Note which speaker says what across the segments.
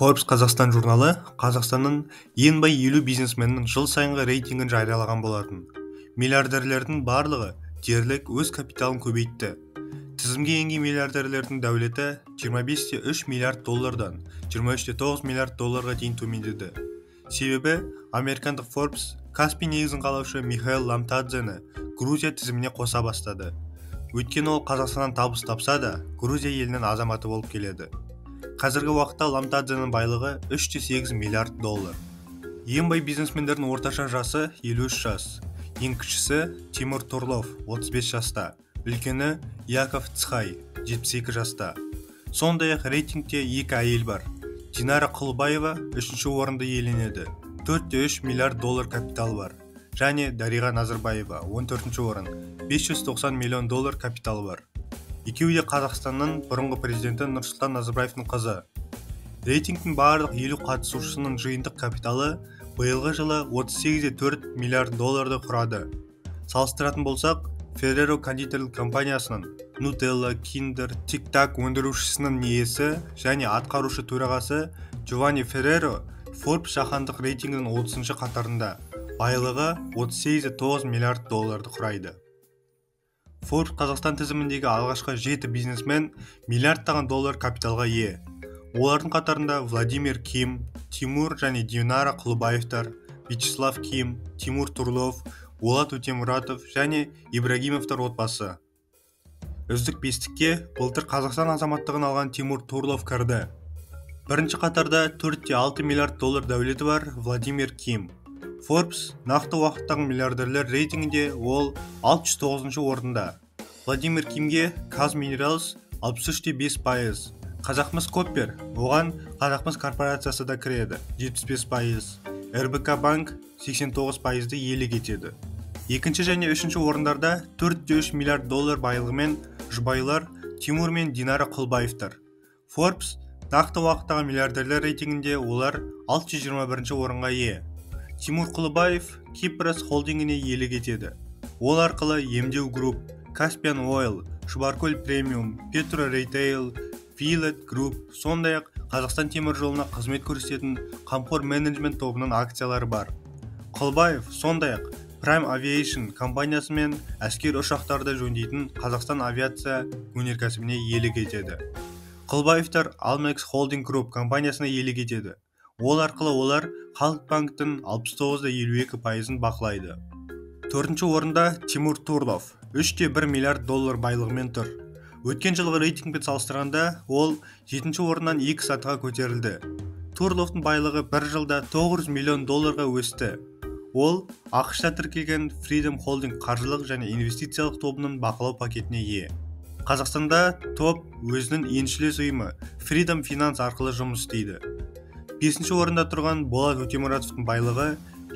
Speaker 1: Forbes Қазақстан журналы Қазақстанның ең бай 50 бизнесменнің жыл сайынғы рейтингін жариялаған болатын. Миллиардерлердің барлығы дерлік өз капиталын көбейтті. Тізімге енген миллиардерлердің дәулеті 25,3 миллиард доллардан 23,9 миллиард долларға дейін төмендеді. Себебі американдық Forbes Каспий негізін қалаушы Михаил Ламтадзені Грузия тізіміне қоса бастады. Өйткені ол Қазақстаннан табыс тапса да, Грузия елінің азаматы болып келеді. Қазіргі уақытта Ламтадзенің байлығы 3,8 миллиард доллар. Ең бай бизнесмендердің орташа жасы 53 жас. Ең кішісі Тимур Турлов 35 жаста, үлкені Яков Цхай 72 жаста. Сондай-ақ рейтингте екі әйел бар. Динара Құлбаева 3-ші орынды иеленеді, 4,3 миллиард доллар капитал бар. Және Дариға Назарбаева 14-ші орын, 590 миллион доллар капитал бар. Екеуі де Қазақстанның бұрынғы президенті Нұрсұлтан Назарбаевтың қызы. Рейтингтің барлық 50 қатысушысының жиынтық капиталы биылғы жылы 38,4 миллиард долларды құрады. Салыстыратын болсақ, Ferrero кондитерлік компаниясының Nutella, Kinder, Tic Tac өндірушісінің иесі және атқарушы төрағасы Giovanni Ferrero Forbes жаһандық рейтингінің 30-шы қатарында. Байлығы 38,9 миллиард долларды құрайды. Forbes Қазақстан тізіміндегі алғашқы 7 бизнесмен миллиардтаған доллар капиталға ие. Олардың қатарында Владимир Ким, Тимур және Динара Құлбаевтар, Вячеслав Ким, Тимур Турлов, Болат Өтемұратов және Ибрагимовтар отбасы. Үздік бестікке былтыр Қазақстан азаматтығын алған Тимур Турлов кірді. Бірінші қатарда 4,6 миллиард доллар дәулеті бар Владимир Ким. Forbes нақты уақыттағы миллиардерлер рейтингінде ол 609-шы орында. Владимир Кимге Казминералс 63,5%. Қазақмыс Коппер, оған Қазақмыс корпорациясы да кіреді, 75%. РБК банк 89%-ды иелік етеді. Екінші және үшінші орындарда 4,3 миллиард доллар байлығымен жұбайлар Тимур мен Динара Құлбаевтар. Forbes нақты уақыттағы миллиардерлер рейтингінде олар 621-ші орынға ие. Тимур Құлбаев Кипрас холдингіне иелік етеді. Ол арқылы Емдеу Групп, Caspian Oil, Шұбаркөл Премиум, Петро Ритейл, Филет Групп, сондай-ақ Қазақстан темір жолына қызмет көрсететін Қамқор менеджмент тобының акциялары бар. Құлбаев сондай-ақ Prime Aviation компаниясы мен әскер ұшақтарды жөндейтін Қазақстан авиация өнеркәсібіне иелік етеді. Құлбаевтар Almex Holding Group компаниясына иелік етеді. Ол арқылы олар Халық банктің 69,52%-ын бақылайды. Төртінші орында Тимур Турлов 3,1 миллиард доллар байлығымен тұр. Өткен жылғы рейтингпен салыстырғанда ол 7-ші орыннан 2 сатыға көтерілді. Турловтың байлығы бір жылда 900 миллион долларға өсті. Ол ақш-та тіркелген Freedom Holding қаржылық және инвестициялық тобының бақылау пакетіне ие. Қазақстанда топ өзінің еншілес ұйымы Freedom Finance арқылы жұмыс істейді. 5-ші орында тұрған Болат Өтемұратовтың байлығы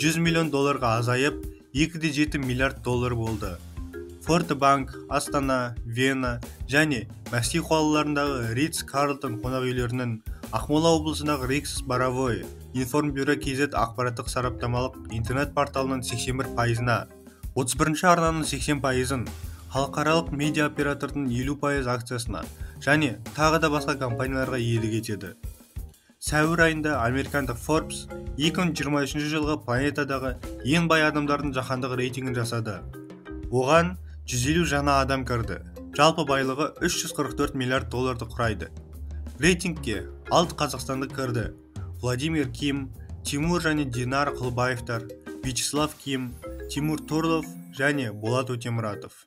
Speaker 1: 100 миллион долларға азайып, 2,7 миллиард доллар болды. Форте Банк, Астана, Вена және Мәскеу қалаларындағы Ритц Карлтон қонақ үйлерінің, Ақмола облысындағы Риксис Боровой, Информбюро KZ ақпараттық сараптамалық интернет порталының 81%-на, 31-ші арнаның 80%-ын, халықаралық медиа оператордың 50% акциясына және тағы да басқа компанияларға иелік етеді. Сәуір айында американдық Forbes 2023 жылғы планетадағы ең бай адамдардың жаһандық рейтингін жасады. Оған 150 жаңа адам кірді. Жалпы байлығы 344 миллиард долларды құрайды. Рейтингке 6 қазақстандық кірді. Владимир Ким, Тимур және Динара Құлбаевтар, Вячеслав Ким, Тимур Турлов және Болат Өтемұратов.